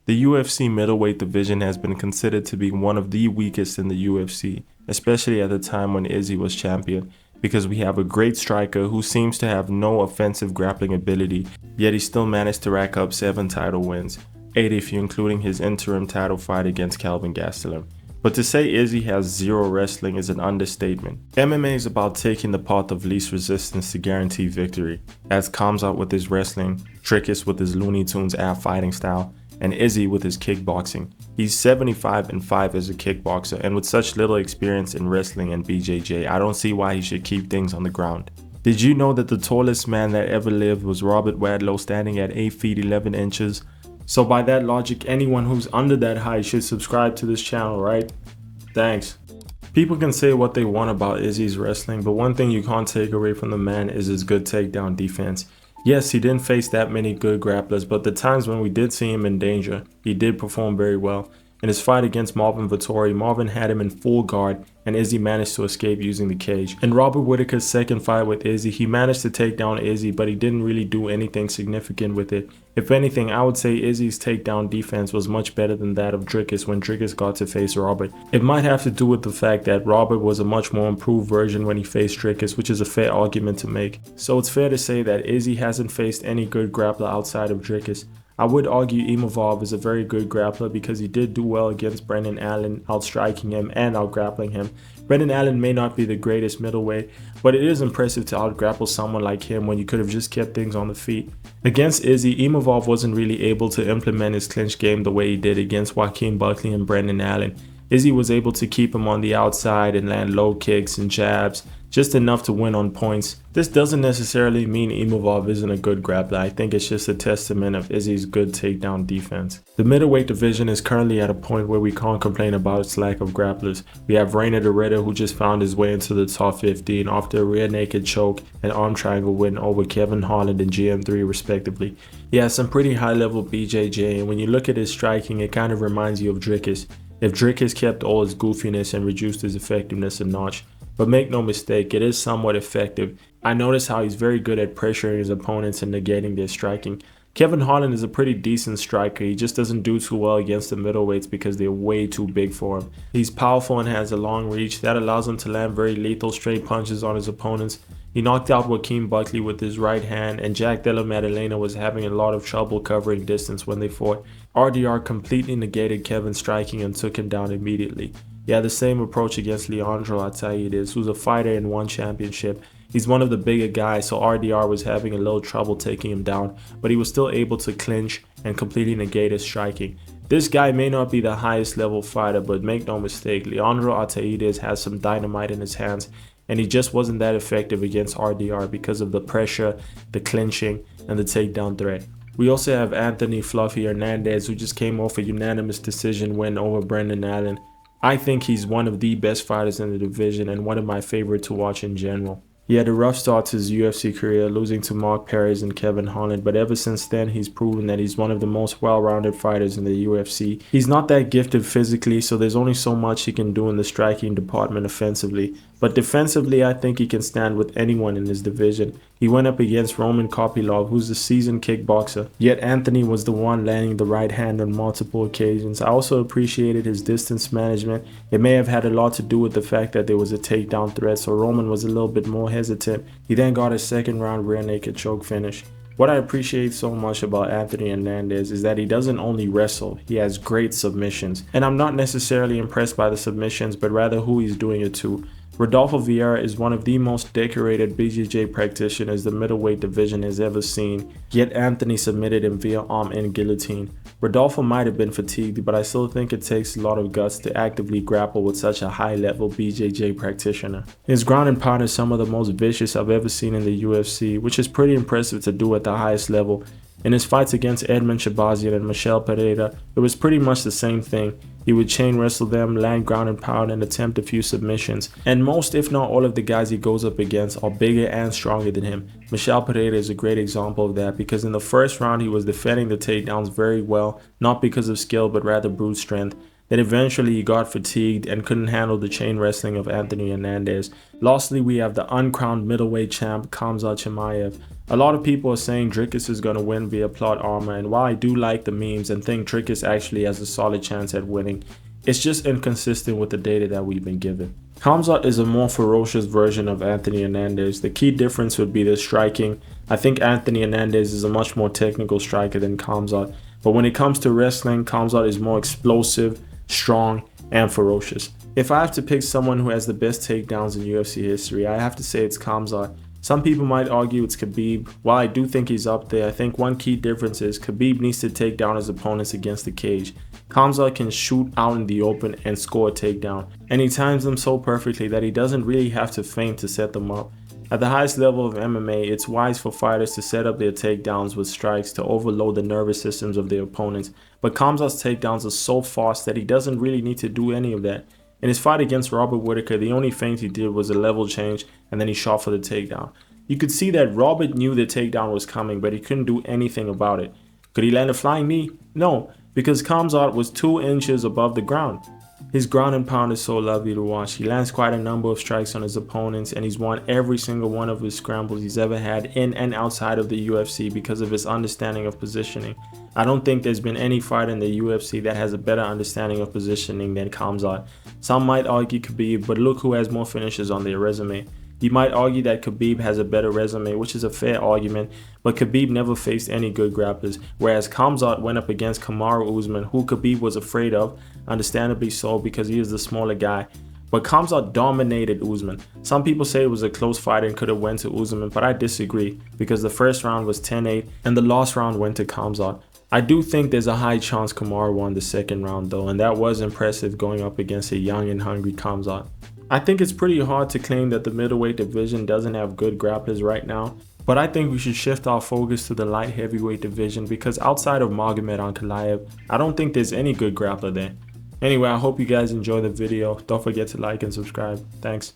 The UFC middleweight division has been considered to be one of the weakest in the UFC, especially at the time when Izzy was champion, because we have a great striker who seems to have no offensive grappling ability, yet he still managed to rack up 7 title wins, 8 if you're including his interim title fight against Kelvin Gastelum. But to say Izzy has zero wrestling is an understatement. MMA is about taking the path of least resistance to guarantee victory, as Khamzat with his wrestling, Trickus with his Looney Tunes ab fighting style, and Izzy with his kickboxing. He's 75-5 as a kickboxer, and with such little experience in wrestling and BJJ, I don't see why he should keep things on the ground. Did you know that the tallest man that ever lived was Robert Wadlow, standing at 8 feet 11 inches? So by that logic, anyone who's under that height should subscribe to this channel, right? Thanks. People can say what they want about Izzy's wrestling, but one thing you can't take away from the man is his good takedown defense. Yes, he didn't face that many good grapplers, but the times when we did see him in danger, he did perform very well. In his fight against Marvin Vettori, Marvin had him in full guard, and Izzy managed to escape using the cage. In Robert Whittaker's second fight with Izzy, he managed to take down Izzy, but he didn't really do anything significant with it. If anything, I would say Izzy's takedown defense was much better than that of Trickus when Trickus got to face Robert. It might have to do with the fact that Robert was a much more improved version when he faced Trickus, which is a fair argument to make. So it's fair to say that Izzy hasn't faced any good grappler outside of Trickus. I would argue Imavov is a very good grappler because he did do well against Brendan Allen, outstriking him and outgrappling him. Brendan Allen may not be the greatest middleweight, but it is impressive to outgrapple someone like him when you could have just kept things on the feet. Against Izzy, Imavov wasn't really able to implement his clinch game the way he did against Joaquin Buckley and Brendan Allen. Izzy was able to keep him on the outside and land low kicks and jabs, just enough to win on points. This doesn't necessarily mean Imavov isn't a good grappler. I think it's just a testament of Izzy's good takedown defense. The middleweight division is currently at a point where we can't complain about its lack of grapplers. We have Reiner the Ritter, who just found his way into the top 15 after a rear naked choke and arm triangle win over Kevin Holland and GM3 respectively. He has some pretty high level BJJ, and when you look at his striking, it kind of reminds you of Drickus. If Drickus kept all his goofiness and reduced his effectiveness a notch. But make no mistake, it is somewhat effective. I notice how he's very good at pressuring his opponents and negating their striking. Kevin Holland is a pretty decent striker, he just doesn't do too well against the middleweights because they're way too big for him. He's powerful and has a long reach that allows him to land very lethal straight punches on his opponents. He knocked out Joaquin Buckley with his right hand, and Jack Della Maddalena was having a lot of trouble covering distance when they fought. RDR completely negated Kevin's striking and took him down immediately. He had the same approach against Leandro Ataides, who's a fighter in one championship. He's one of the bigger guys, so RDR was having a little trouble taking him down, but he was still able to clinch and completely negate his striking. This guy may not be the highest level fighter, but make no mistake, Leandro Ataides has some dynamite in his hands, and he just wasn't that effective against RDR because of the pressure, the clinching, and the takedown threat. We also have Anthony Fluffy Hernandez, who just came off a unanimous decision win over Brendan Allen. I think he's one of the best fighters in the division and one of my favorite to watch in general. He had a rough start to his UFC career, losing to Mark Perez and Kevin Holland, but ever since then he's proven that he's one of the most well-rounded fighters in the UFC. He's not that gifted physically, so there's only so much he can do in the striking department offensively, but defensively I think he can stand with anyone in his division. He went up against Roman Kopylov, who's a seasoned kickboxer, yet Anthony was the one landing the right hand on multiple occasions. I also appreciated his distance management. It may have had a lot to do with the fact that there was a takedown threat, so Roman was a little bit more hesitant. He then got a second round rear naked choke finish. What I appreciate so much about Anthony Hernandez is that he doesn't only wrestle, he has great submissions. And I'm not necessarily impressed by the submissions, but rather who he's doing it to. Rodolfo Vieira is one of the most decorated BJJ practitioners the middleweight division has ever seen, yet Anthony submitted him via arm and guillotine. Rodolfo might have been fatigued, but I still think it takes a lot of guts to actively grapple with such a high-level BJJ practitioner. His ground and pound is some of the most vicious I've ever seen in the UFC, which is pretty impressive to do at the highest level. In his fights against Edmund Shabazian and Michel Pereira, it was pretty much the same thing. He would chain wrestle them, land ground and pound, and attempt a few submissions. And most, if not all, of the guys he goes up against are bigger and stronger than him. Michel Pereira is a great example of that because in the first round he was defending the takedowns very well, not because of skill but rather brute strength. Then eventually he got fatigued and couldn't handle the chain wrestling of Anthony Hernandez. Lastly, we have the uncrowned middleweight champ Khamzat Chimaev. A lot of people are saying Dricus is going to win via plot armor, and while I do like the memes and think Dricus actually has a solid chance at winning, it's just inconsistent with the data that we've been given. Khamzat is a more ferocious version of Anthony Hernandez. The key difference would be the striking. I think Anthony Hernandez is a much more technical striker than Khamzat, but when it comes to wrestling, Khamzat is more explosive, strong, and ferocious. If I have to pick someone who has the best takedowns in UFC history, I have to say it's Khamzat. Some people might argue it's Khabib. While I do think he's up there, I think one key difference is Khabib needs to take down his opponents against the cage. Khamzat can shoot out in the open and score a takedown, and he times them so perfectly that he doesn't really have to feint to set them up. At the highest level of MMA, it's wise for fighters to set up their takedowns with strikes to overload the nervous systems of their opponents, but Khamzat's takedowns are so fast that he doesn't really need to do any of that. In his fight against Robert Whittaker, the only feint he did was a level change, and then he shot for the takedown. You could see that Robert knew the takedown was coming, but he couldn't do anything about it. Could he land a flying knee? No, because Khamzat was 2 inches above the ground. His ground and pound is so lovely to watch. He lands quite a number of strikes on his opponents, and he's won every single one of his scrambles he's ever had in and outside of the UFC because of his understanding of positioning. I don't think there's been any fighter in the UFC that has a better understanding of positioning than Khamzat. Some might argue Khabib, but look who has more finishes on their resume. You might argue that Khabib has a better resume, which is a fair argument, but Khabib never faced any good grapplers, whereas Khamzat went up against Kamaru Usman, who Khabib was afraid of, understandably so because he is the smaller guy. But Khamzat dominated Usman. Some people say it was a close fight and could have went to Usman, but I disagree because the first round was 10-8 and the last round went to Khamzat. I do think there's a high chance Kamaru won the second round though, and that was impressive going up against a young and hungry Khamzat. I think it's pretty hard to claim that the middleweight division doesn't have good grapplers right now, but I think we should shift our focus to the light heavyweight division because outside of Magomed Ankalaev, I don't think there's any good grappler there. Anyway, I hope you guys enjoy the video. Don't forget to like and subscribe. Thanks.